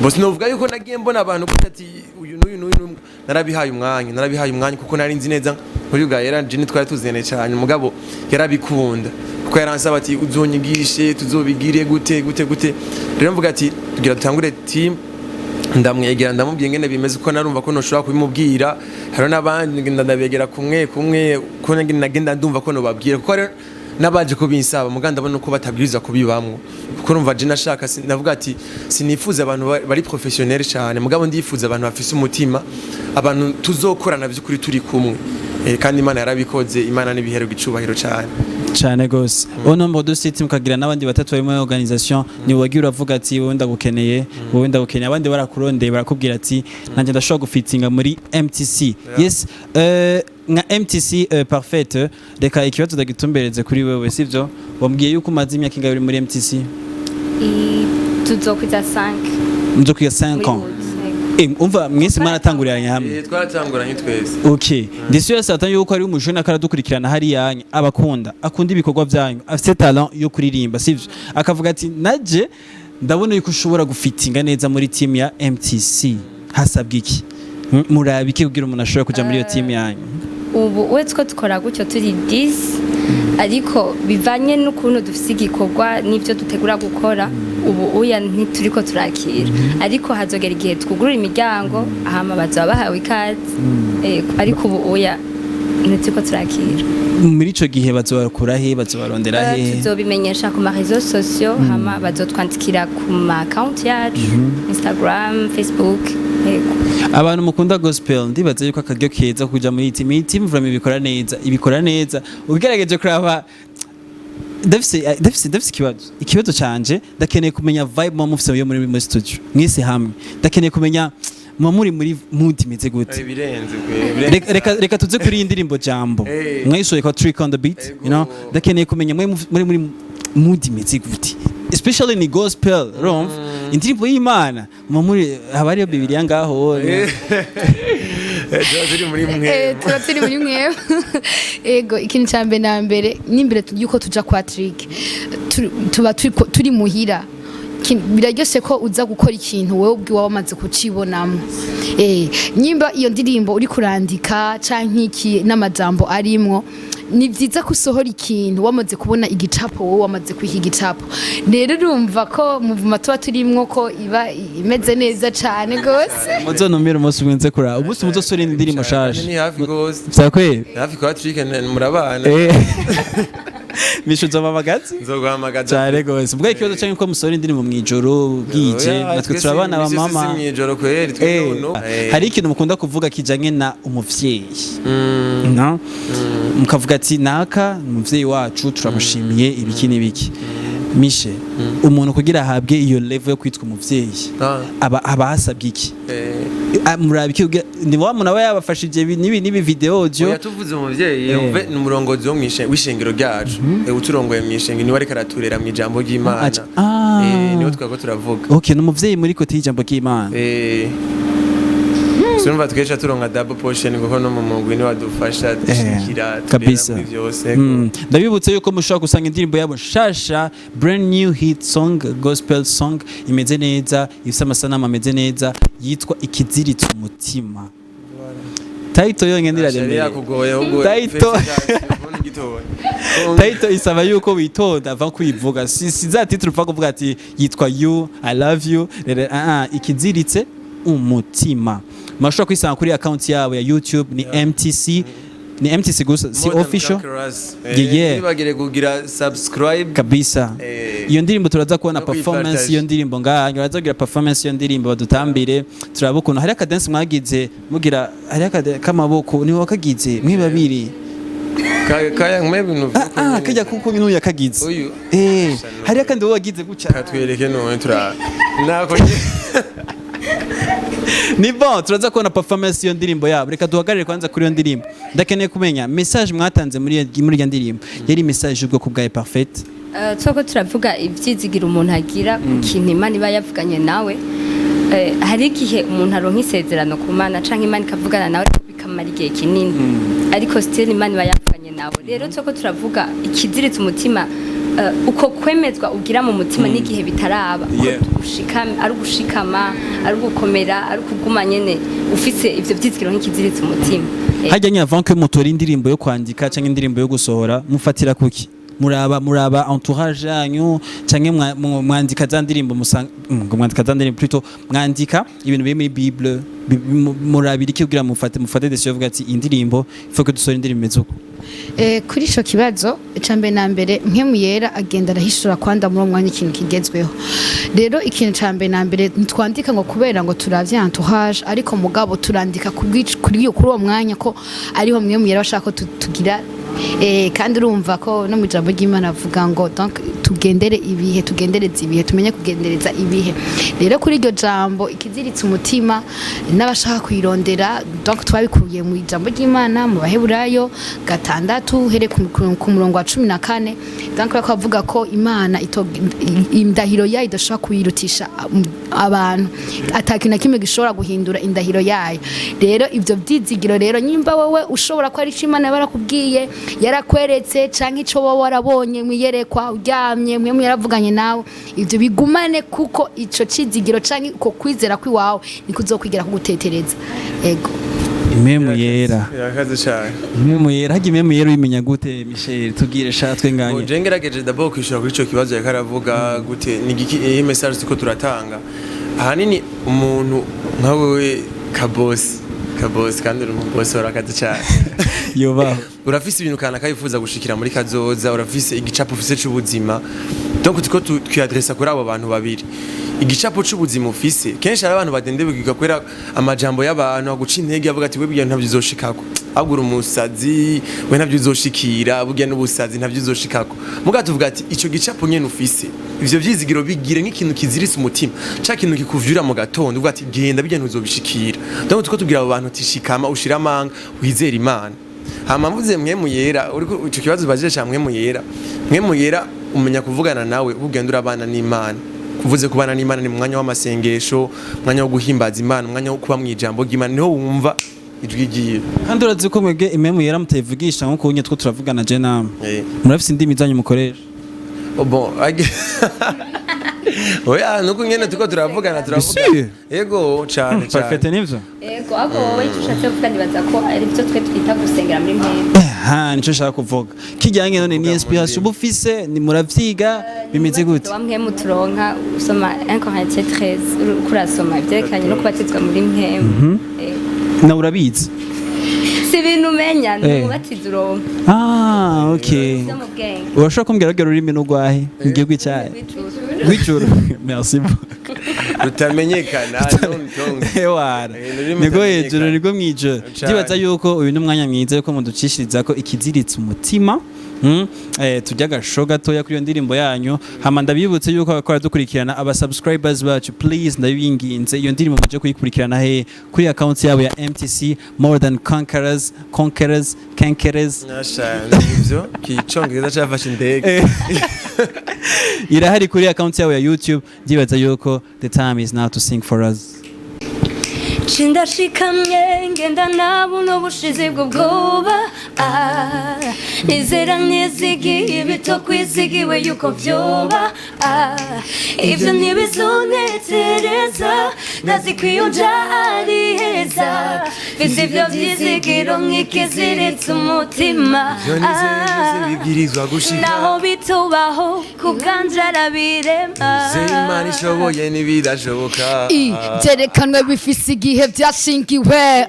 bose novuga yuko nagiye mbona abantu ati uyu n'uyu narabihaye umwanya kuko nari nzi neza muri bwa era je twari tuzene cyane mugabo yarabikunda kuko yaransaba ati uzonyigishe tuzobigire gute rero mvuga ati tugira dutangure team ndamwegera ndamubwiye ngene bimeze uko narumva ko noshobora kubimubwira hari n'abandi ndabegera kumwe ko nagenda ndumva ko nobabwira kuko nabaje ko binsaba muganda ndabona uko batabwiriza kubibamwo kuko numva je nashaka navuga ati sinifuza abantu bari professionnel cyane mugabo ndifuza abantu bafise umutima abantu tuzokorana by'ukuri turi kumwe kandi Imana yarabikoze Imana nibihero gicubahiro cyane gose au nombre de sites mukagira n'abandi batatu bari muri organisation ni wagira uravuga ati wowe ndagukeneye abandi barakurondeye barakubwira ati nanje ndashobora gufitinga muri MTC yes nka MTC parfaite reka ikibazo ndagitumbereze kuri wewe sivyo wambwiye yuko umaze imyaka ingahe uri muri MTC tuzokwiza 5 ans umva mwese mwaratanguranye hamwe twaratanguranye twese okay ndetse yose atanye yuko ari umujene akaradukurikirana hari yanyu akunda ibikorwa byanyu afite talent yo kuririmba sivyo akavuga ati naje ndabona yuko ushobora gufitinga neza muri team ya MTC hasabwe iki murabike kugira umuntu ashobora kuja muri iyo team yanyu ubu wetsko tukora gutyo turi 10 ariko bivanye n'ukuntu dufise igikorwa n'ivyo dutegura gukora ubu uya ntituriko turakira ariko hazogera igihe twugurura imiryango ahama bazaba bahawe ikaze ariko ubu uya ntituriko turakira muri ico gihe bazobakura he bazobarondera he tuzobimenyesha ku ma réseaux sociaux hama bazotwandikira ku ma account yacu Instagram Facebook abantu mukunda gospel ndibaza yuko akaryo keza kuja muri team vraiment ibikora neza ubigerageje kuraba Dafise ikibazo canje ndakeneye kumenya vibe mu mufise yo muri studio mwese hamwe ndakeneye kumenya muri mood imeze gute reka tuze kuri indirimbo jambo mwayisoye kwa trick on the beat you know ndakeneye kumenya muri mood imeze gute especially ni gospel romf indirimbo y'Imana muri habari yo Bibiliya ngaho turi muri mwe ego ikintu cyambe na mbere nimbere yuko tuja kwa trick tuba turi muhira biraryoshe ko uza gukora ikintu wewe ubwi wamaze kucibonamo nyimba iyo ndirimbo uri kurandika canke iki n'amajambo arimwo ni vyiza kusohora ikintu wamaze kubona igicapo wowe wamaze kwiha igicapo rero urumva ko muvuma tuba turimwo ko iba imeze neza cane gose muzonomera umunsi mwenze kura umunsi muzosora indirimbo shaje ni hafi gose sakwe hafi kwa trick murabana mishuzo mamagazi nzoguhamagaza cyane gose ubwo ikibazo cyangwa ko musora indirimbo mwijoro bwije natwe turabana ba mama mwijoro kweri twino hari ikintu mukunda kuvuga kijanye na umuvyeyi no mukavuga ati naka umuvyeyi wacu turamushimiye ibiki n'ibiki mishe umuntu kugira ahabwe iyo level yo kwitwa umuvyeyi aba hasabwe iki murabiki ni wa muntu aba yabafashije nibi video audio yatuvuze umuvyeyi yumve n'umurongozi wo w'ishengero ryacu uturongoye mwishenge ni wari karaturera mu ijambo ry'Imana niho twako turavuga okay n'umuvyeyi muri kote y'ijambo ry'Imana Sunva tukesha turonga double portion ngo no mu mugwi ni wadufasha dushikira kabisa byose ndabibutse yuko mushaka gusanga indirimbo yabo shasha brand new hit song gospel song imeze neza ifite amasanamu ameze neza yitwa ikiziritse umutima title yonge ndiraremeye title isaba yuko witonda va kuyivuga si title upfa kuvuga ati yitwa you I love you ikiziritse umutima mashobora kwisanga kuri account yabo ya YouTube ni MTC gusa si official bagire kugira subscribe kabisa iyo ndirimbo turaza kubona performance iyo ndirimbo ngaha turaza kugira performance iyo ndirimbo badutambire turabukuna hari akadance mwagize mugira hari akamaboko ni wakagize mwe babiri kaya mwebi nuvuko kajya kuko binu yakagize hari akandi wagize guca katwereke none tura nako ni bon turaza kubona performance iyo ndirimbo yabo reka duhagarare kwanza kuri iyo ndirimbo ndakeneye kumenya message mwatanze muri iyo ndirimbo yari message ubwo bwa perfect twako turavuga ibyizigira umuntu agira ku kintu Imana iba yavuganye nawe hari igihe umuntu aronka isezerano ku Mana canke Imana ikavugana nawe bikamara igihe kinini ariko still Imana iba yavuganye nawe rero twako turavuga ikiziritse umutima uko kwemezwa ugira mu mutima n'igihe bitaraba ari ugushikama ari ugukomera ari ukuguma nyene ufise ivyo byizigiro nk'ikiziritse umutima hajya nya avant que mutora indirimbo yo kwandika cyangwa indirimbo yo gusohora mufatira kuki muraba entourage yanyu canke mwandika za ndirimbo mwandika za ndirimbo plutôt mwandika ibintu biri muri Bible murabira iki kugira mufate decision vuga ati indirimbo faut que dusore indirimbo mezuko kuri ico kibazo icambe na mbere mpemu yera agenda arahishura kwanda muri umwanya ikintu kigezweho rero ikintu cambe na mbere ntitwandika ngo kubera ngo turavye entourage ariko mugabo turandika kuri uwo mwanya ko ariho mpemu yera bashaka ko tugira kandi urumva ko no mu ijambo ry'Imana avuga ngo donc tugendere ibihe tugendereza ibihe tumenye kugendereza ibihe rero kuri iryo jambo ikiziritse umutima n'abashaka kwirondera donc twabikuye mu ijambo ry'Imana mu baheburayo 6 here ku murongo wa 14 donc bakavuga ko Imana indahiro yayo idashobora kuyirutisha abantu atakintu kimwe gishobora guhindura indahiro yayo rero ivyo byizigiro rero nyimba wowe ushobora ko ari Imana barakubwiye yarakweretse canke ico wowe warabonye mwiyerekwa uryamye mwe yaravuganye nawe ivyo bigumane kuko ico cizigiro canke uko kwizera kwiwawe niko uzokwigira kugutetereza ego Impemu yera irakaze cyane Impemu yera hagiye impemu yera ubimenya gute Michel tubwire shatwe nganye je ngerageje d'abord kwishura kuri ico kibazo yakaravuga gute ni iyi message tuko turatanga ahanini umuntu nka wewe kabosi kandi uri umubosi warakaze cyane yoba urafise ibintu kana kayifuza gushikira muri kazoza urafise igicapo ufise c'ubuzima donc tuko twiadressa kuri abo bantu babiri igicapo c'ubuzima ufise kenshi ari abantu badendebuka kwera amajambo y'abantu guca intege avuga ati we bya ntavyo uzoshikako agura umusazi we ntavyo uzoshikira burya n'ubusazi ntavyo uzoshikako muga tuvuga ati ico gicapo nyene ufise ivyo vyizigiro bigire nk'ikintu kiziritse umutima ca kintu kikuvyura mu gatondo uvuga ati genda bijya ntuzobishikira donc tuko tubwira abo bantu tishikama ushira amanga wizera Imana hama mvuze mwemu yera uriko ico kibazo baje cha mwemu yera umenya kuvugana nawe ugenda urabana n'Imana kuvuze kubana n'Imana ni mwanya w'amasengesho mwanya wo guhimbaza Imana mwanya wo kuba mwijambo ry'Imana niho wumva ijwi giye kandi urazi ko mwebwe impemu yera mutayivugisha nko kunye two turavugana je namwe murafise indimi zanyu mukoresha bon oya nuko nyene tuko turavugana yego cyane parfait nivyo yego ako wowe tushatse kuvuga nibaza ko ari byo twe twita gusengera muri mpemu nico shaka kuvuga kijyanye none ni inspiration bufise ni muravyiga bimeze gute wa mpemu turonka usoma 1 Corinthiens 13 kurasoma byerekanye no kubatizwa muri mpemu na urabizi si ibintu umenya ni ubatiza uronka okay urashobora kumbwira rugero ururimi n'urwahe ngiye gw'icyayi gw'ijuru merci rutamenyekana ewara nigo hejuru nigo mwijoro ndibaza yuko uyu ni umwanya mwiza yuko muducishiriza ko ikiziritse umutima tujya agasho gatoya kuri iyo ndirimbo yanyu hama ndabibutse yuko abakora dukurikirana aba subscribers bacu please ndabinginze iyo ndirimbo muje kuyikurikirana he kuri account yabo ya MTC More Than Conquerors nivyo kicongereza cyafashe indege irahari kuri account yabo ya YouTube ndibaza yuko the time is now to sing for us Shindashikamye ngenda nabuno bushize bw'ubwoba nizera nizigiye bito kwizigiwe yuko vyoba ivyo ntibizonetereza nazikwiyonja ari heza bizi vyo vyizigiro nk'ikiziritse umutima naho bitubaho kubwanje arabirema Imana ishoboye n'ibidashoboka byerekanwe bifise igihe byashingiwe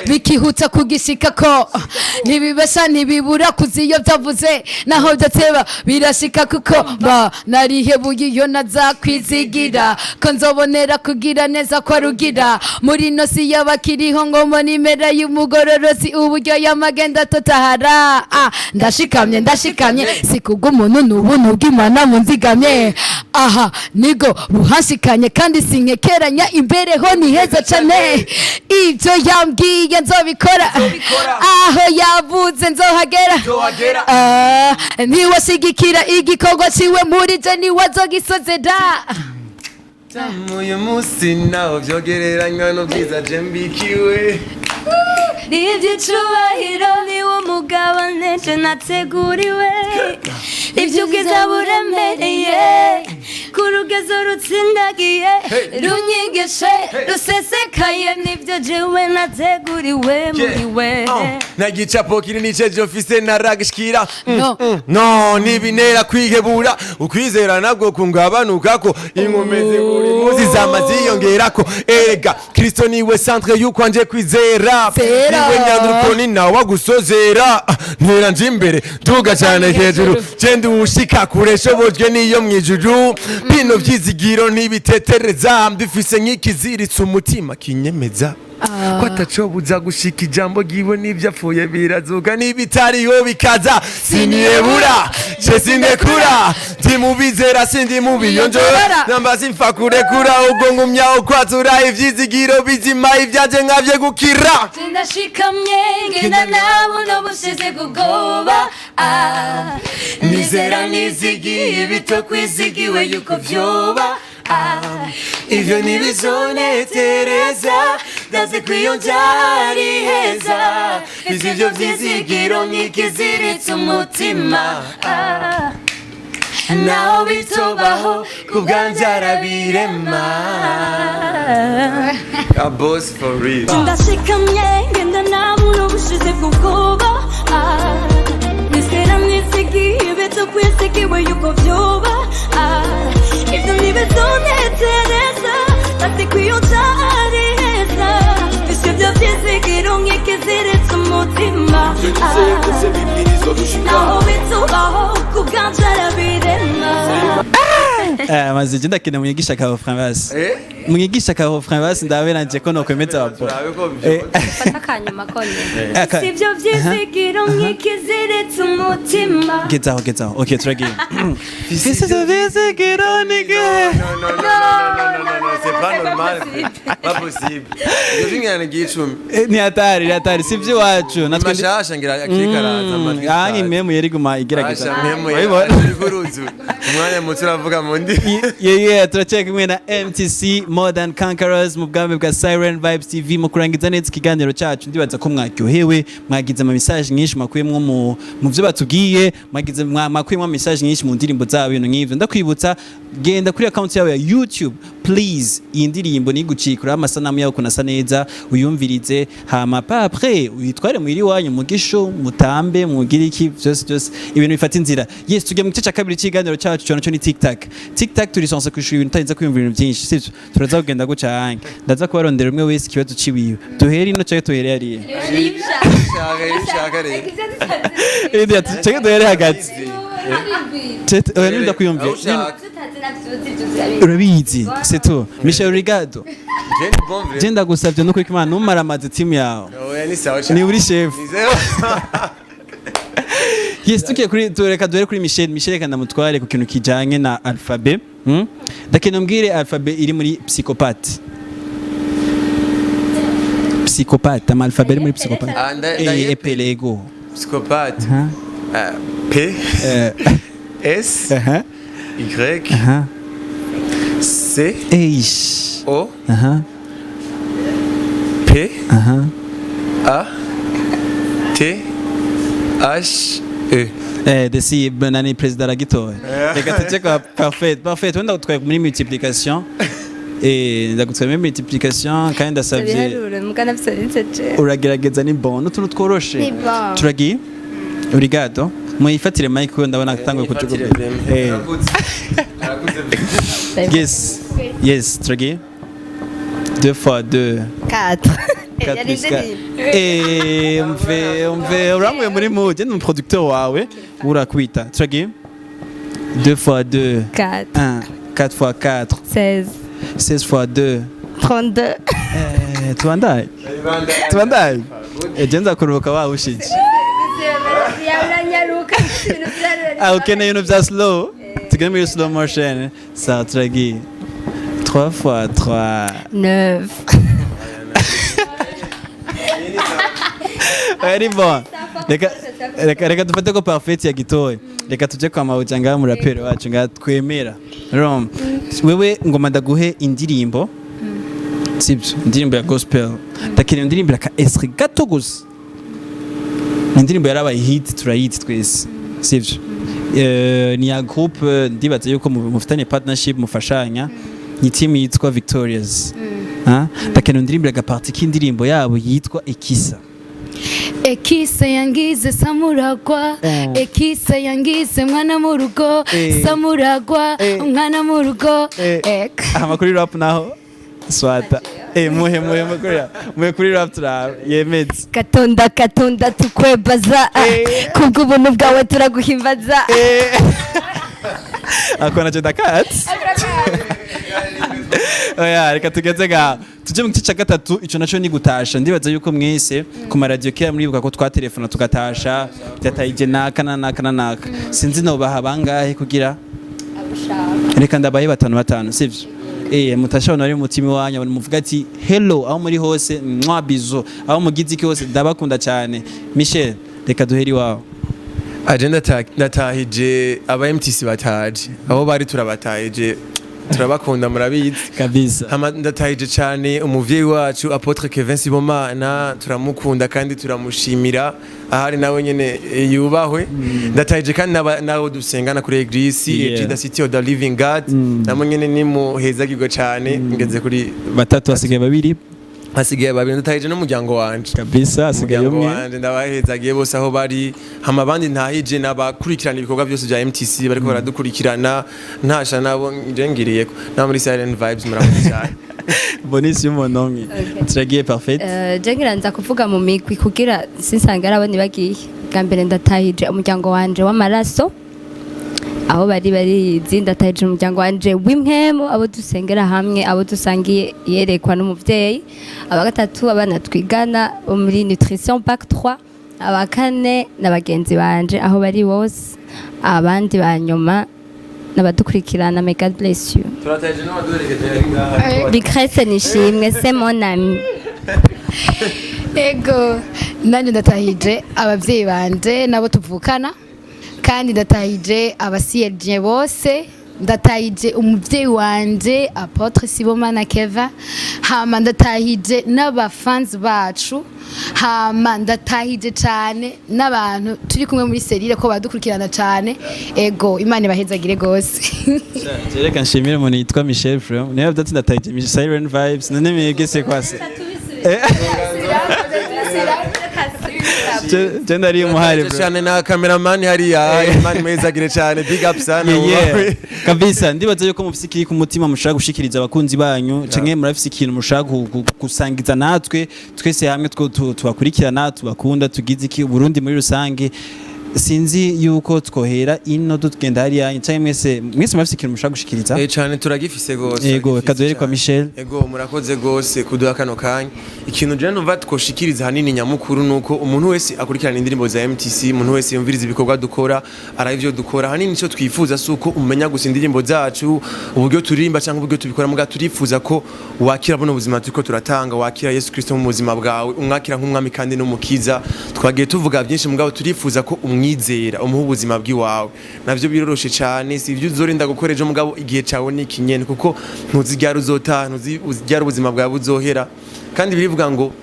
bikihuta kugishikako ntibibesha ntibibura kuziyo byavuze naho byateba birashika kuko narihebuye iyo nazakwizigira ko nzobonera kugira neza kwa rugira muri no si yabakiriho ngo mbona imera y'umugororozi uburyo y'amagenda totahara ndashikamye sikubwo umuntu n'ubuntu bw'Imana munzigamye nigo buhanshikanye kandi sinkekeranya imbere ho ni heza cane ibyo yambwiye nzobikora aho yavuze nzohagera ntiwashigikira igikorwa ciwe muri je niwazogisozera uyu munsi naho vyogereranywa n'ubwiza je mbikiwe ivy'icubahiro niwo mugabane je nateguriwe ivy'ubwiza buremereye ku rugezo rutsindagiye runyigishe rusesekaye nibyo jewe nateguriwe muri we na gicapo kinini cejo mfise naragishikira no nibinera kwihebura ukwizera nabwo kungabanukako inkomezi buri munsi zamaziyongerako erega Kristo niwe centre yuko anje kwizera niwe nyanduruko ni nawe wagusozera ntera nje imbere tuga cyane hejuru cende ushika kure shobojwe niyo mwijuru bino vyizigiro ntibitetereza mbifise nk'ikiziritse umutima kinyemeza ko atacobuza gushika ijambo giwe n'ibyo apfuye birazuka n'ibitariho bikaza siniyebura je sindekura ndi mubizera sindi mubiyonjora namba simfa kurekura ubwo ngumyaho kwatura ivyizigiro bizima ivyaje nkavye gukira ndashikamye ngenda nabo nobushize kugoba nizera nizigiye bito kwizigiwe yuko vyoba ivyo ntibizonetereza ndazi kwiyonjari heza izivyo vyizigiro nk'ikiziritse umutima naho bitobaho kubwanje arabirema a boss for real ndashikamye ngenda nabo nobushize kugoba nizera nizigiye bito kwizigiwe yuko vyoba ivyo ntibizonetereza ndazi kwiyonjari heza izivyo vyizigiro nk'ikiziritse umutima naho bitobaho kubwanje arabirema maze je ndakina mwigisha ka refrain basi mwigisha ka refrain basi ndabe nanje ko nokwemeza wapo akanyuma konye sivyo vyizigiro nk'ikiziritse umutima Getaho okay turagiye Sivyo vyizigiro nige non c'est pas normal pas possible yoringana gicumi ni hatari sivyo wacu natwe mashasha ngira akikaraza amajwi anyi memu yari guma igerageza guruzu umwanya muto uravuga mu ndi turacheka kumwe na MTC More Than Conquerors mu bwami bwa Siren Vibes TV mu kurangiza neza ikiganiro cyacu ndibaza ko mwaryohewe mwagize ama message nyinshi makuyemwo mu byo batubwiye mwagize makuyemwo message nyinshi mu ndirimbo zabo ibintu nk'ivyo ndakwibutsa genda kuri account yawe ya YouTube please iyi ndirimbo nigucikura amasanamu yawe kunasa neza uyumvirize hama pa après uyitware muhiri wanyu mugisho mutambe mugiriki byose ibintu bifata inzira yes tujye mu gice cya kabiri cy'iganiro cyacu cyo ni TikTok turisanse kwishura ibintu tarinze kwiyumvira ibintu byinshi sivyo turaza kugenda guca hange ndaza kubarondera umwe wese kibazo ciwiwe duhere ino cyo tuhere yari duhere hagati ndakuyumvira urabizi c'est tout Michel Rigado genda gusabye no kwikimana numara amaze team yawe ni uri chef yes tukiye kuri tureka duhere kuri Michel kandi amutware ku kintu kijanye na alphabet ndakena mbwire alphabet iri muri psychopathe ama alphabet iri muri psychopathe epelego psychopathe P S Y C O P A T H E desi banani president aragitoye reka tucheka parfait wenda utwaye muri multiplication ndagutwaye muri multiplication kandi ndasavye uragerageza ni bon utuntu tworoshe turagiye Obrigado muyifatire mic ndabona atangwe kujugunya yes turagiye 2 fois 2 4 mve uramwe muri mood ni producteur wawe urakwita turagiye 2 fois 2 4 4 fois 4 16 16 fois 2 32 tubandaye ejenza kuruhuka wawushije ukeneye ibintu bya slow tugende muri slow motion ça turagiye 3 fois 3 9 ari bon reka dufate ko parfait ya gitoye reka tuje kwa mawuja ngaha mu rapero wacu ngaha twemera rom wewe ngoma ndaguhe indirimbo sibyo indirimbo ya gospel ndakira indirimbo ka esri gato gusa indirimbo yarabaye hit turayiti twese sivyo ni ya groupe ndibaza yuko mufitanye partnership mufashanya ni team yitwa Victorious ndakeneye ndirimbira agaparti k'indirimbo yabo yitwa Ekisa. Ekisa yangize samuragwa Ekisa yangize mwana mu rugo samuragwa umwana mu rugo amakuru rap naho swata muhe kuri rap turaba yemeze katonda tukwebaza kubw'ubuntu bwawe turaguhimbaza akona cyo dakatsi oya reka tugeze ga tuje mu gice cya gatatu ico naco ni gutasha ndibaza yuko mwese ku radio kera muribuka ko twatelefona tugatasha byatayije naka sinzi no baha bangahe kugira reka ndabaye 5 sivyo mutasha nari mutima wanyu muvuga ati hello aho muri hose mwa bizo aho mugize iki hose ndabakunda cyane Michel reka duheri wawe agenda natahije aba MTC bataje abo bari turabatahije turabakunda murabizi kabisa ndatahije cyane umuvyeyi wacu Apotre Kevin Sibomana turamukunda kandi turamushimira ahari nawe nyene yubahwe ndatahije kandi nawo dusengana kuri Eglise the City of the Living God namwe nyene ni muhezagirwa cyane ngeze kuri batatu asigaye babiri ndatahije n'umuryango wanje kabisa asigaye umwe ndabahezagiye bose aho bari hama bandi ntahije nabakurikirana ibikorwa byose bya MTC bariko baradukurikirana ntasha nabo njengiriye na muri Silent Vibes murakoze cyane bonisi y'umonongi turagiye parfait jengira nza kuvuga mu migwi kugira sinsangara abandi bagiye gambere ndatahije umuryango wanje w'amaraso aho bari zindatahije umuryango wanje w'imwemo abo dusengera hamwe abo dusangiye yerekwa n'umuvyeyi abagatatu abana twigana muri nutrition pack 3 abakane n'abagenzi banje aho bari bose abandi banyuma nabadukurikirana may God bless you turataje no baduherekeje Bicresse nishimwe c'est mon ami ego nanje ndatahije abavyeyi banje nabo tuvukana kandi ndatahije abasiyerje bose ndatahije umuvyeyi wanje Apotre Sibomana Keva hama ndatahije n'abafans bacu hama ndatahije cyane n'abantu turi kumwe muri serire ko badukurikirana cyane ego Imana ibahezagire gose reka nshimire umuntu yitwa Michel Frem niyo byatsi ndatahije Silent Vibes none mwegese kwase Jenda ari umuhari bro cyane na cameraman hari Imana mwezagire cyane big up sana kabisa ndibaza yuko mufise ku mutima mushaka gushikiriza abakunzi banyu canke murafise ikintu mushaka gusangiza natwe twese hamwe tubakurikirana tubakunda tugize iki Burundi muri rusange sinzi yuko twohera ino dutugenda hariya cyane mwese murafise ikintu mushaka gushikiriza cyane turagifise gose yego kaduhere kwa Michel yego murakoze gose kuduha kano kanya ikintu je numva twoshikiriza hanini nyamukuru nuko umuntu wese akurikirana indirimbo za MTC umuntu wese yumviriza ibikorwa dukora aravyo dukora hanini cyo twifuza suko umenya gusa indirimbo zacu uburyo turirimba cyangwa uburyo tubikora muga turifuza ko wakira buno buzima turiko turatanga wakira Yesu Kristo mu buzima bwawe umwakira nk'umwami kandi n'umukiza twagiye tuvuga byinshi mugabo turifuza ko umwizera umuha ubuzima bw'iwawe navyo biroroshe cyane si ibyo uzorinda gukoreje mugabo igihe cawe ni kinyene kuko ntuzigara uzota ntuzigara ubuzima bwawe buzohera kandi birivuga ngo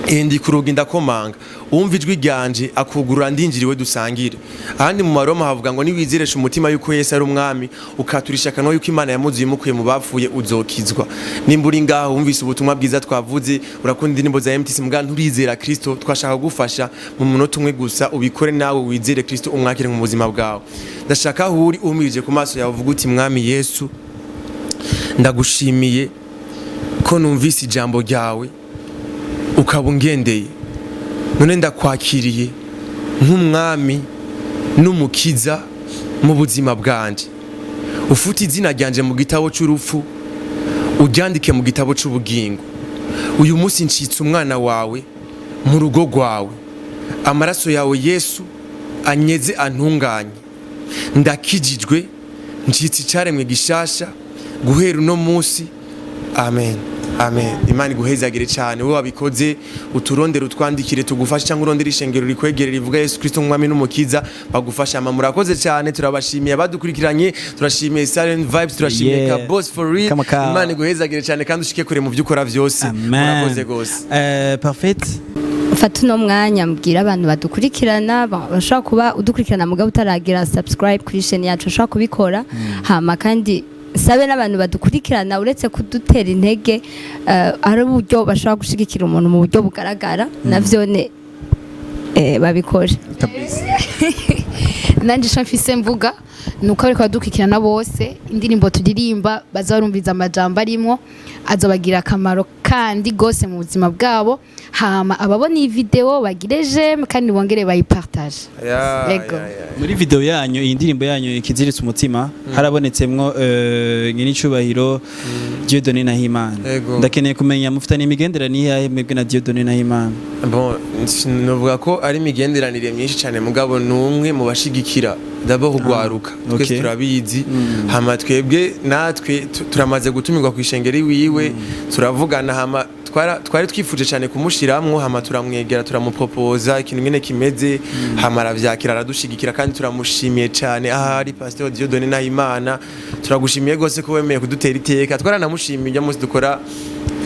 ndi kuruga ndakomanga umva ijwi ryanje akugurura ndinjiriwe dusangire ahandi mu maroma havuga ngo niwiziresha umutima yuko Yesu ari umwami ukaturisha kanwa yuko Imana yamuzuye mukuye mu bapfuye uzokizwa nimburi ngaho umvise ubutumwa bwiza twavuze urakunda indirimbo za MTC muga nturizera Kristo twashaka gufasha mu munota umwe gusa ubikore nawe wizere Kristo umwakire mu buzima bwawe ndashaka aho uri umirije ku maso yawe uvuga uti mwami Yesu ndagushimiye ko numvise ijambo ryawe ukaba ungendeye none ndakwakiriye nk'umwami n'umukiza mu buzima bwanje ufite izina ryanje mu gitabo cy'urupfu uryandike mu gitabo cy'ubugingo uyu munsi ncitse umwana wawe mu rugo rwawe amaraso yawe Yesu anyeze antunganye ndakijijwe ncitse icyaremwe gishasha guhera uno munsi amen amen Imana iguhezagire cyane wowe wabikoze uturondera utwandikire tugufasha cyangwa urondera ishengero rikwegere rivuga Yesu Kristo nk'umwami n'umukiza bagufasha ama murakoze cyane turabashimiye abadukurikiranye turashimiye Silent Vibes turashimiye ka Boss for real Imana iguhezagire cyane kandi ushike kure mu byukora byose murakoze gose ufata mfata uno mwanya mbwira abantu badukurikirana bashobora kuba udukurikirana mugabo utaragira subscribe kuri chaîne yacu ushobora kubikora hama kandi sabe n'abantu badukurikirana uretse kudutera intege ari uburyo bashobora gushigikira umuntu mu buryo bugaragara navyone babikore nanje sho mfise mvuga nuko ariko badukurikirana bose indirimbo turirimba bazarumviza amajambo arimo azobagira akamaro kandi gose mu buzima bwabo hama ababona iyi video bagire j'aime kandi bongere bayipartage yego muri video yanyu iyi ndirimbo yanyu ikiziritse umutima harabonetsemwo nyiricubahiro Dieudonné Nahimana ndakeneye kumenya mufitanye imigenderanire yahe mwebwe na Dieudonné Nahimana bon novuga ko ari imigenderanire myinshi cyane mugabo numwe mu bashigikira d'abord ugwaruka twese turabizi hama twebwe natwe turamaze gutumirwa ku ishengeri wiwe turavugana hama twari twifuje cyane kumushiramwo hama turamwegera turamupropoza ikintu ngene kimeze hama aravyakira aradushigikira kandi turamushimiye cyane ahari Pasteur Dieudonné Nahimana turagushimiye gose ko wemeye kudutera iteka twaranamushimiye ujya munsi dukora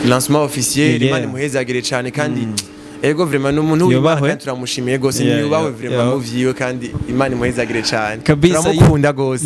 lancement officiel Imana muhezagire cyane kandi ego vraiment n'umuntu w'Imana kandi turamushimiye gose nyubahwe vraiment muvyiwe kandi Imana muhezagire cyane turamukunda gose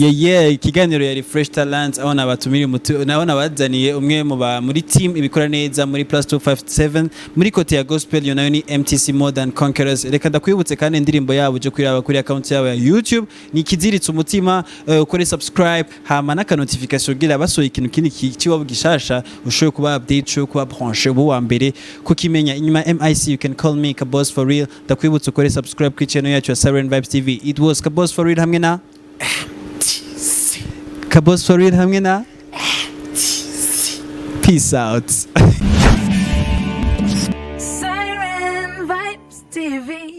ikiganiro yari Fresh Talent aho nabatumira nabona bazaniye umwe muri team ibikora neza muri plus 257 muri kote ya gospel nayo ni MTC Modern Conquerors reka ndakwibutse kandi indirimbo yabo je kwiraba kuri account yabo ya YouTube ni kiziritse umutima ukore subscribe hama naka notification gira basoye ikintu kindi kiwabo gishasha ushoye kuba update cyo kuba branche bo wa mbere kukimenya inyuma MIC you can call me Kaboss for real ndakwibutse ukore subscribe ku channel yacu ya Siren Vibes TV it was Kaboss for real hamwe na Kaboss for real hamwe na peace out Siren Vibes TV